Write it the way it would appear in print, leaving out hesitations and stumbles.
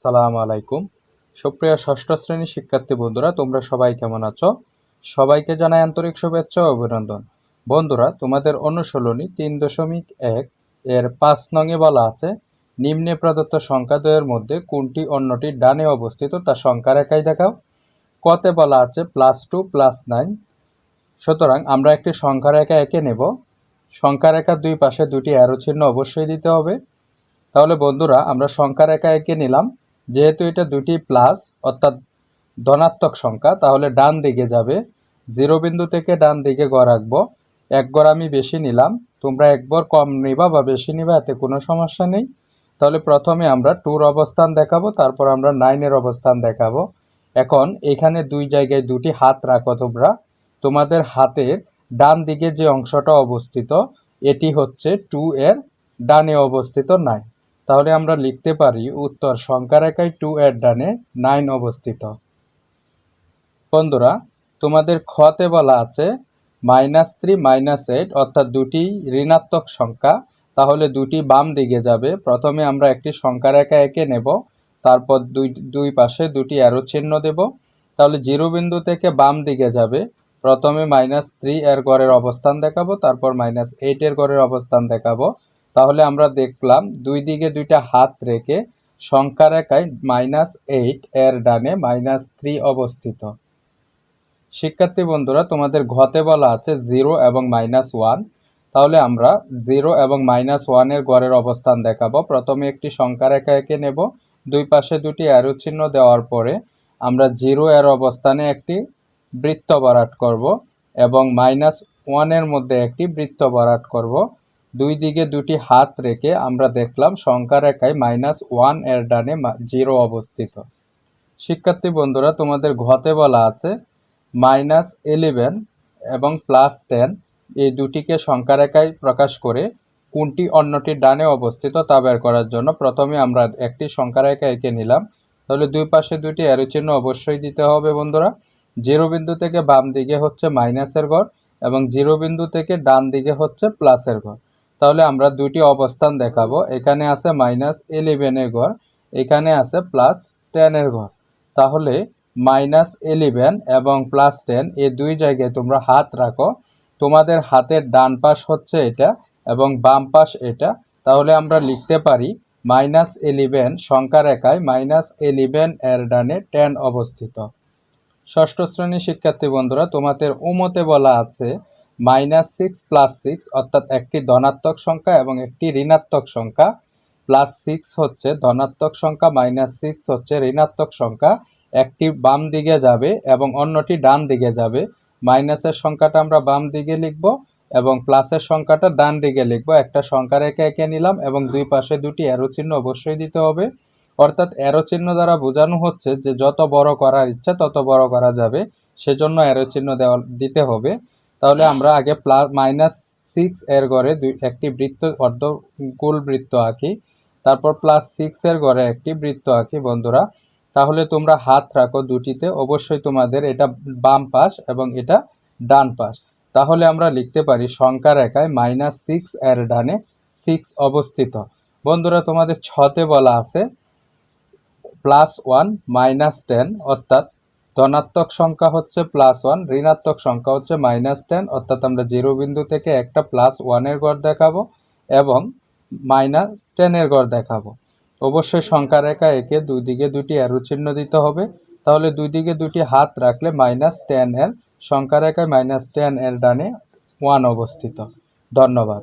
আসসালামু আলাইকুম। সুপ্রিয় ষষ্ঠ শ্রেণীর শিক্ষার্থী বন্ধুরা, তোমরা সবাই কেমন আছো? সবাইকে জানাই আন্তরিক শুভেচ্ছা ও অভিনন্দন। বন্ধুরা, তোমাদের অনুশীলনী 3.1 এর 5 নংয়ে বলা আছে, নিম্নে প্রদত্ত সংখ্যাদ্বয়ের মধ্যে কোনটি অন্যটি ডানে অবস্থিত তা সংখ্যা রেখায় দেখাও। কতে বলা আছে +2 +9। সুতরাং আমরা একটি সংখ্যা রেখা এঁকে নেব। সংখ্যা রেখার দুই পাশে দুটি অ্যারো চিহ্ন অবশ্যই দিতে হবে। তাহলে বন্ধুরা, আমরা সংখ্যা রেখা এঁকে নিলাম। যেহেতু এটা দুটি প্লাস অর্থাৎ ধনাত্মক সংখ্যা, তাহলে ডান দিকে যাবে। 0 বিন্দু থেকে ডান দিকে গড় আঁকবো। এক গড় আমি বেশি নিলাম, তোমরা এক গড় কম নিবা বা বেশি নিবা, এতে কোনো সমস্যা নেই। তাহলে প্রথমে আমরা 2-র অবস্থান দেখাবো, তারপর আমরা 9-এর অবস্থান দেখাবো। এখন এখানে দুই জায়গায় দুটি হাত রাখো তোমরা। তোমাদের হাতের ডান দিকে যে অংশটা অবস্থিত, এটি হচ্ছে 2 এর ডানে অবস্থিত 9। তাহলে আমরা লিখতে পারি উত্তর সংখ্যা রেখায় 2 এর ডানে 9 অবস্থিত। বন্ধুরা, তোমাদের খতে বলা আছে -3 -8 অর্থাৎ দুটি ঋণাত্মক সংখ্যা, তাহলে দুটি বাম দিকে যাবে। প্রথমে আমরা একটি সংখ্যা রেখা এঁকে নেব, তারপর দুই পাশে দুটি অ্যারো চিহ্ন দেব। তাহলে 0 বিন্দু থেকে বাম দিকে যাবে। প্রথমে -3 এর গড়ের অবস্থান দেখাবো, তারপর -8 এর গড়ের অবস্থান দেখাবো। তাহলে আমরা দেখলাম দুই দিকে দুইটা হাত রেখে সংখ্যা রেখায় -8 এর ডানে -3 অবস্থিত। শিক্ষার্থী বন্ধুরা, তোমাদের ঘতে বলা আছে 0 এবং -1। তাহলে আমরা 0 এবং -1 এর গড়ের অবস্থান দেখাবো। প্রথমে একটি সংখ্যা রেখা এঁকে নেব, দুই পাশে দুটি অ্যারো চিহ্ন দেওয়ার পরে আমরা 0 এর অবস্থানে একটি বৃত্ত ভরাট করব এবং -1 এর মধ্যে একটি বৃত্ত ভরাট করব। দুই দিকে দুটি হাত রেখে আমরা দেখলাম সংখ্যা রেখায় -1 এর ডানে 0 অবস্থিত। শিক্ষার্থী বন্ধুরা, তোমাদের ঘতে বলা আছে -11 এবং +10 এই দুটিকে সংখ্যা রেখায় প্রকাশ করে কোনটি অন্যটির ডানে অবস্থিত তা বের করার জন্য প্রথমে আমরা একটি সংখ্যা রেখা এঁকে নিলাম। তাহলে দুই পাশে দুটি অ্যারো চিহ্ন অবশ্যই দিতে হবে বন্ধুরা। 0 বিন্দু থেকে বাম দিকে হচ্ছে মাইনাসের ঘর এবং 0 বিন্দু থেকে ডান দিকে হচ্ছে প্লাসের ঘর। তাহলে আমরা দুটি অবস্থান দেখাবো। এখানে আছে -11 এর ঘর, এখানে আছে +10 এর ঘর। তাহলে -11 এবং +10 এই দুই জায়গায় তোমরা হাত রাখো। তোমাদের হাতের ডান পাশ হচ্ছে এটা এবং বাম পাশ এটা। তাহলে আমরা লিখতে পারি -11 সংখ্যা রেখায় -11 এর ডানে 10 অবস্থিত। ষষ্ঠ শ্রেণীর শিক্ষার্থী বন্ধুরা, তোমাদের উমতে বলা আছে -6 +6 অর্থাৎ একটি ধনাত্মক সংখ্যা এবং একটি ঋণাত্মক সংখ্যা। +6 হচ্ছে ধনাত্মক সংখ্যা, -6 হচ্ছে ঋণাত্মক সংখ্যা। একটি বাম দিকে যাবে এবং অন্যটি ডান দিকে যাবে। মাইনাসের সংখ্যাটা আমরা বাম দিকে লিখব এবং প্লাসের সংখ্যাটা ডান দিকে লিখব। একটা সংখ্যা রেখা এঁকে নিলাম এবং দুই পাশে দুটি অ্যারো চিহ্ন অবশ্যই দিতে হবে। অর্থাৎ অ্যারো চিহ্ন দ্বারা বোঝানো হচ্ছে যে যত বড় করার ইচ্ছা তত বড় করা যাবে, সেজন্য অ্যারো চিহ্ন দিতে হবে। তাহলে আমরা আগে -6 এর ঘরে একটি বৃত্ত গোল বৃত্ত আঁকি, তারপর +6 এর ঘরে একটি বৃত্ত আঁকি বন্ধুরা। তাহলে তোমরা হাত রাখো দুটিতে, অবশ্যই তোমাদের এটা বাম পাশ এবং এটা ডান পাশ। তাহলে আমরা লিখতে পারি সংখ্যা রেখায় -6 এর ডানে 6 অবস্থিত। বন্ধুরা, তোমাদের ছতে বলা আছে +1 -10 অর্থাৎ ধনাত্মক সংখ্যা হচ্ছে +1, ঋণাত্মক সংখ্যা হচ্ছে -10 অর্থাৎ আমরা 0 বিন্দু থেকে একটা +1 এর ঘর দেখাবো এবং -10 এর ঘর দেখাবো। অবশ্যই সংখ্যা রেখা এঁকে দুই দিকে দুটি অ্যারো চিহ্ন দিতে হবে। তাহলে দুই দিকে দুটি হাত রাখলে -10 এর সংখ্যা রেখায় -10 এর ডানে 1 অবস্থিত। ধন্যবাদ।